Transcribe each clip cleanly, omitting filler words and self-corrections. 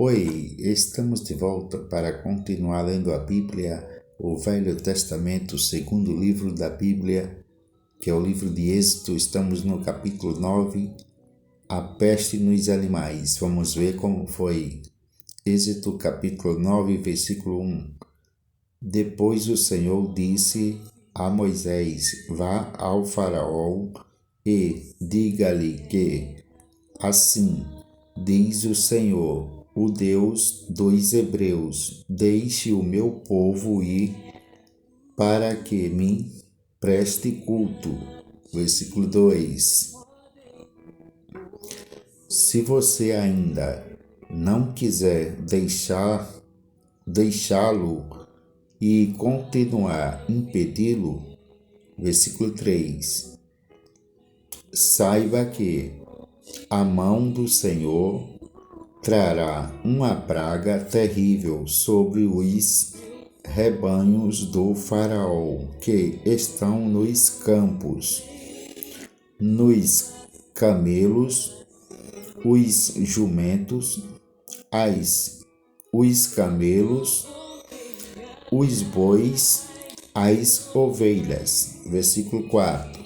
Oi, estamos de volta para continuar lendo a Bíblia, o Velho Testamento, o segundo livro da Bíblia, que é o livro de Êxodo. Estamos no capítulo 9, a peste nos animais. Vamos ver como foi. Êxodo capítulo 9, versículo 1. Depois o Senhor disse a Moisés: Vá ao faraó e diga-lhe que, assim diz o Senhor, o Deus dos Hebreus: deixe o meu povo ir para que me preste culto. Versículo 2. Se você ainda não quiser deixá-lo e continuar a impedi-lo, versículo 3, saiba que a mão do Senhor trará uma praga terrível sobre os rebanhos do faraó que estão nos campos, nos camelos, os jumentos, os camelos, os bois, as ovelhas. Versículo 4.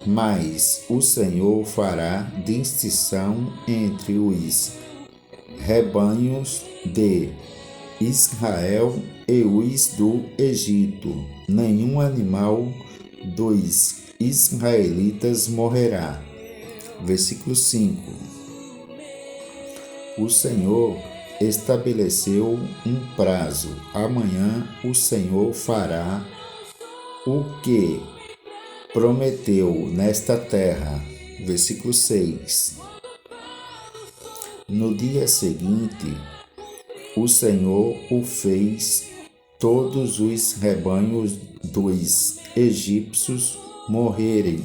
Mas o Senhor fará distinção entre os rebanhos de Israel e os do Egito. Nenhum animal dos israelitas morrerá. Versículo 5. O Senhor estabeleceu um prazo. Amanhã o Senhor fará o que prometeu nesta terra. Versículo 6. No dia seguinte, o Senhor o fez todos os rebanhos dos egípcios morrerem,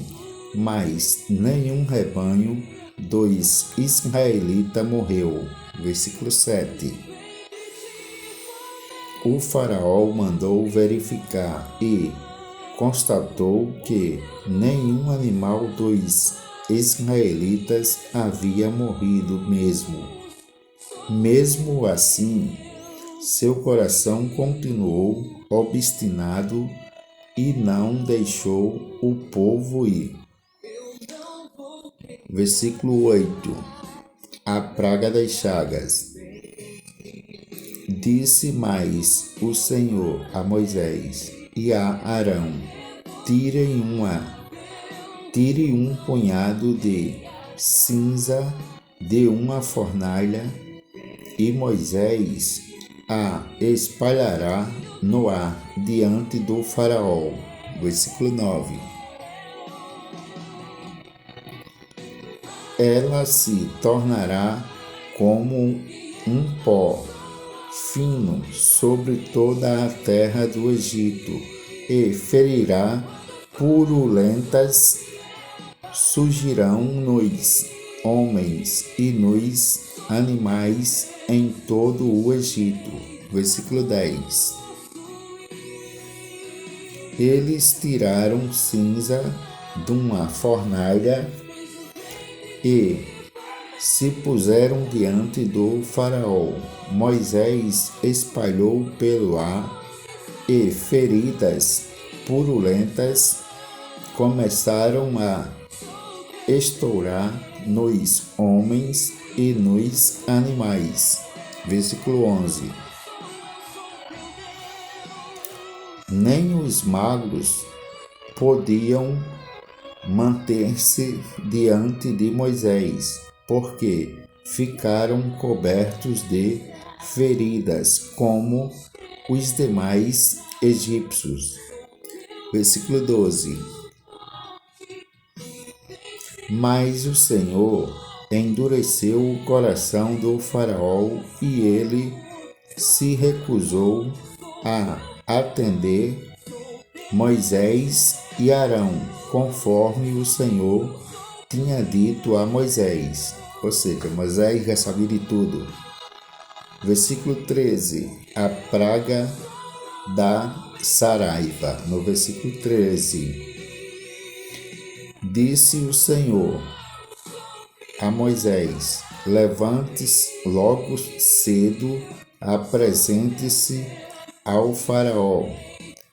mas nenhum rebanho dos israelitas morreu. Versículo 7. O faraó mandou verificar e constatou que nenhum animal dos israelitas havia morrido mesmo. Mesmo assim, seu coração continuou obstinado e não deixou o povo ir. Versículo 8. A praga das chagas. Disse mais o Senhor a Moisés e a Arão: Tire um punhado de cinza de uma fornalha, e Moisés a espalhará no ar diante do faraó. Versículo 9. Ela se tornará como um pó fino sobre toda a terra do Egito e ferirá purulentas, surgirão nos homens e nos animais em todo o Egito. Versículo 10. Eles tiraram cinza de uma fornalha e se puseram diante do faraó. Moisés espalhou pelo ar e feridas purulentas começaram a estourar nos homens e nos animais. Versículo 11. Nem os magos podiam manter-se diante de Moisés, porque ficaram cobertos de feridas, como os demais egípcios. Versículo 12. Mas o Senhor endureceu o coração do faraó e ele se recusou a atender Moisés e Arão, conforme o Senhor tinha dito a Moisés. Ou seja, Moisés já sabia de tudo. Versículo 13. A praga da saraiva. No versículo 13. Disse o Senhor a Moisés: levante-se logo cedo, apresente-se ao faraó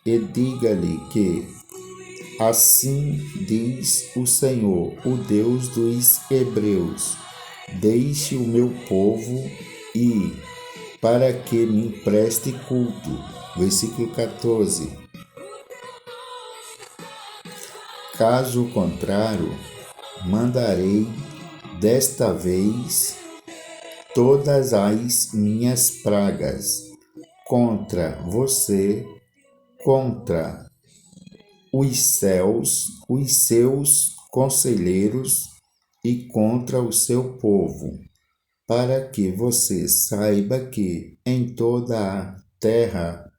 e diga-lhe que assim diz o Senhor, o Deus dos hebreus: deixe o meu povo ir, para que me preste culto. Versículo 14. Caso contrário, mandarei desta vez todas as minhas pragas contra você, contra os céus, os seus conselheiros e contra o seu povo, para que você saiba que em toda a terra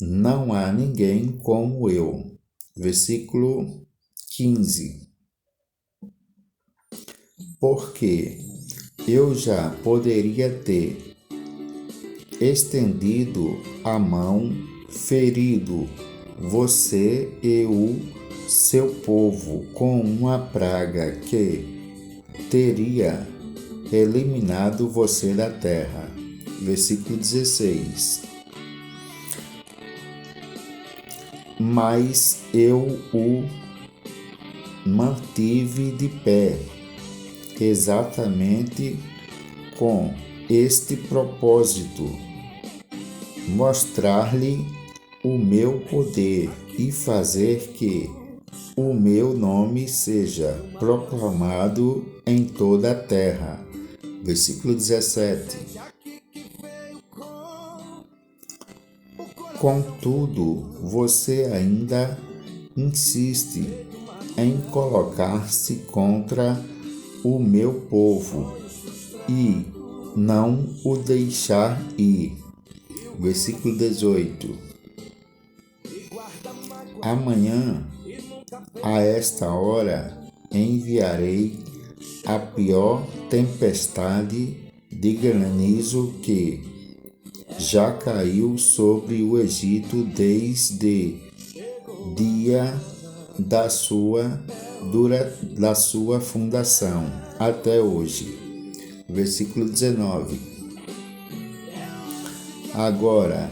não há ninguém como eu. Versículo 15. Porque eu já poderia ter estendido a mão, ferido você e o seu povo com uma praga que teria eliminado você da terra. Versículo 16. Mas eu o mantive de pé, exatamente com este propósito: mostrar-lhe o meu poder e fazer que o meu nome seja proclamado em toda a terra. Versículo 17. Contudo, você ainda insiste em colocar-se contra o meu povo e não o deixar ir. Versículo 18. Amanhã, a esta hora, enviarei a pior tempestade de granizo que já caiu sobre o Egito desde dia da sua fundação até hoje. Versículo 19. Agora,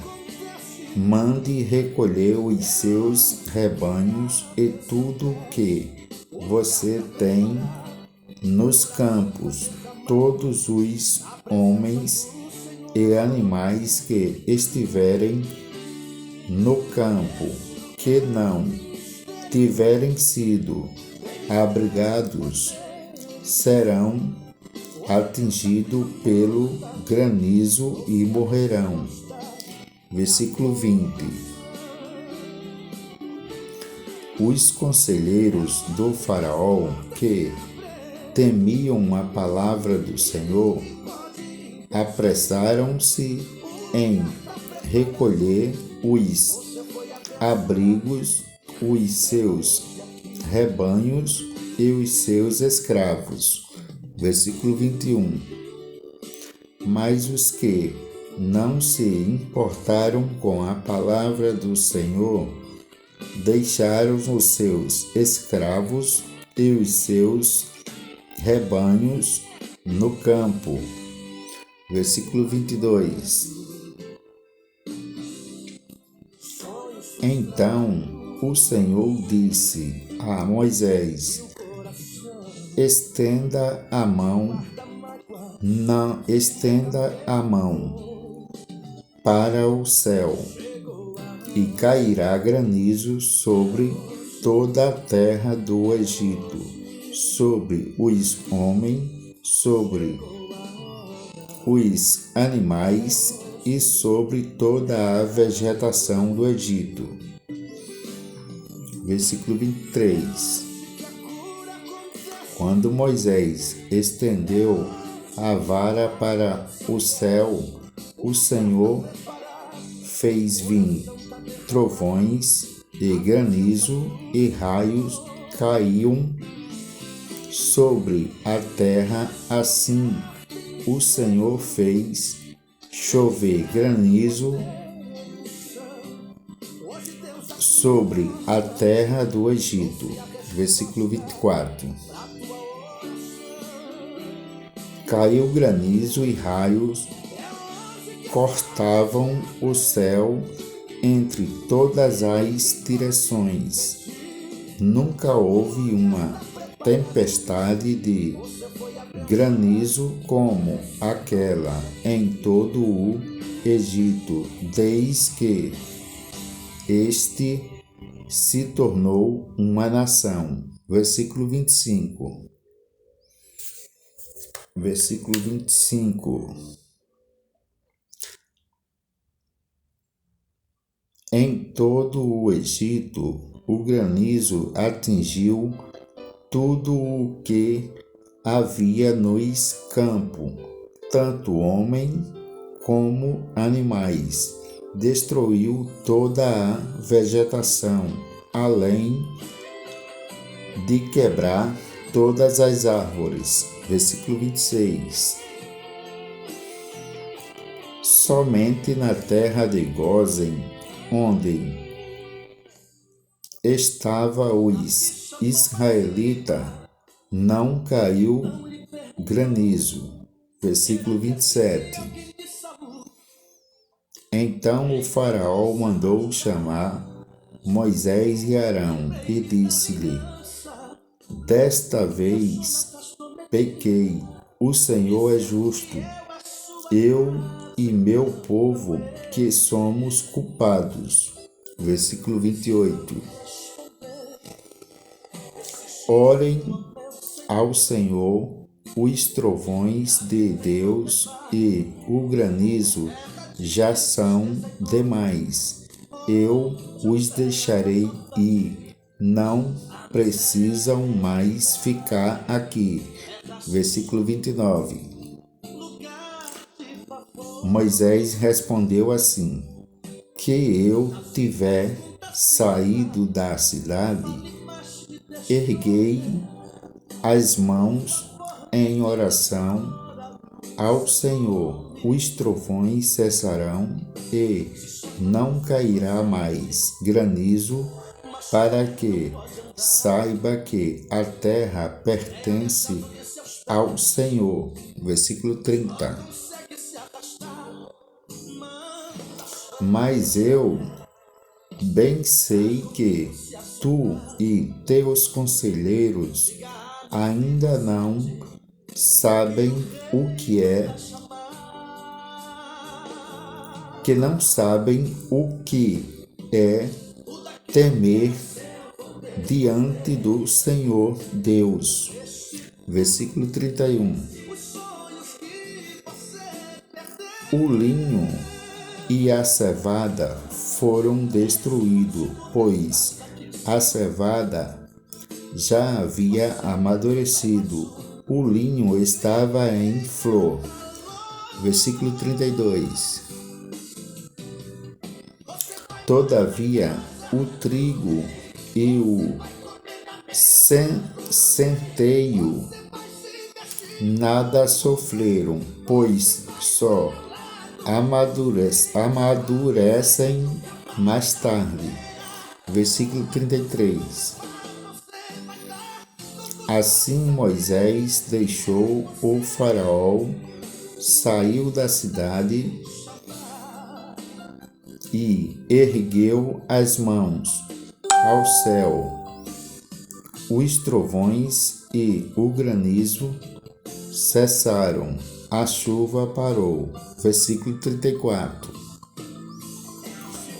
mande recolher os seus rebanhos e tudo que você tem nos campos, todos os homens e animais que estiverem no campo, que não tiverem sido abrigados, serão atingidos pelo granizo e morrerão. Versículo 20. Os conselheiros do faraó que temiam a palavra do Senhor apressaram-se em recolher os abrigos, os seus rebanhos e os seus escravos. Versículo 21. Mas os que não se importaram com a palavra do Senhor deixaram os seus escravos e os seus rebanhos no campo. Versículo 22. Então o Senhor disse a Moisés: estenda a mão para o céu, e cairá granizo sobre toda a terra do Egito, sobre os homens, sobre os animais e sobre toda a vegetação do Egito. Versículo 23. Quando Moisés estendeu a vara para o céu, o Senhor fez vir trovões e granizo e raios caíam sobre a terra. Assim o Senhor fez chover granizo sobre a terra do Egito. Versículo 24. caiu granizo e raios cortavam o céu entre todas as direções. Nunca houve uma tempestade de granizo como aquela em todo o Egito, desde que este se tornou uma nação. Versículo 25. Versículo 25. Em todo o Egito, o granizo atingiu tudo o que havia nos campos, tanto homem como animais. Destruiu toda a vegetação, além de quebrar todas as árvores. Versículo 26. Somente na terra de Gósen, onde estava os israelitas, não caiu granizo. Versículo 27. Então o faraó mandou chamar Moisés e Arão e disse-lhe: desta vez pequei, o Senhor é justo, eu e meu povo que somos culpados. Versículo 28. Orem ao Senhor os trovões de Deus e o granizo já são demais. Eu os deixarei ir, não precisam mais ficar aqui. Versículo 29. Moisés respondeu assim: que eu tiver saído da cidade, erguei as mãos em oração ao Senhor, os trovões cessarão e não cairá mais granizo, para que saiba que a terra pertence ao Senhor. Versículo 30. Mas eu bem sei que tu e teus conselheiros ainda não sabem o que é, que não sabem o que é temer diante do Senhor Deus. Versículo 31. O linho e a cevada foram destruídos, pois a cevada já havia amadurecido, o linho estava em flor. Versículo 32. Todavia, o trigo e o centeio nada sofreram, pois só amadurecem mais tarde. Versículo 33. Assim Moisés deixou o faraó, saiu da cidade e ergueu as mãos ao céu. Os trovões e o granizo cessaram, a chuva parou. Versículo 34.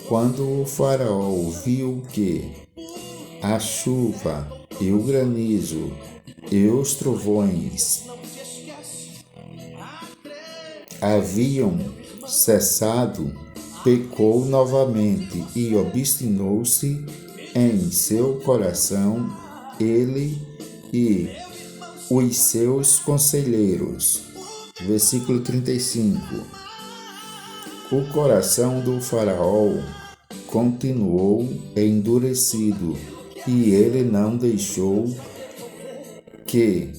Quando o faraó viu que a chuva e o granizo e os trovões haviam cessado, pecou novamente e obstinou-se em seu coração, ele e os seus conselheiros. Versículo 35. O coração do faraó continuou endurecido, e ele não deixou que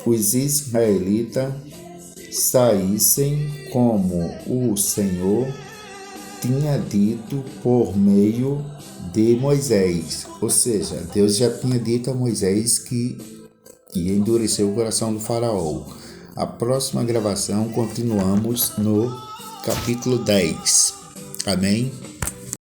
os israelitas saíssem como o Senhor tinha dito por meio de Moisés. Ou seja, Deus já tinha dito a Moisés que ia endurecer o coração do faraó. A próxima gravação continuamos no capítulo 10. Amém?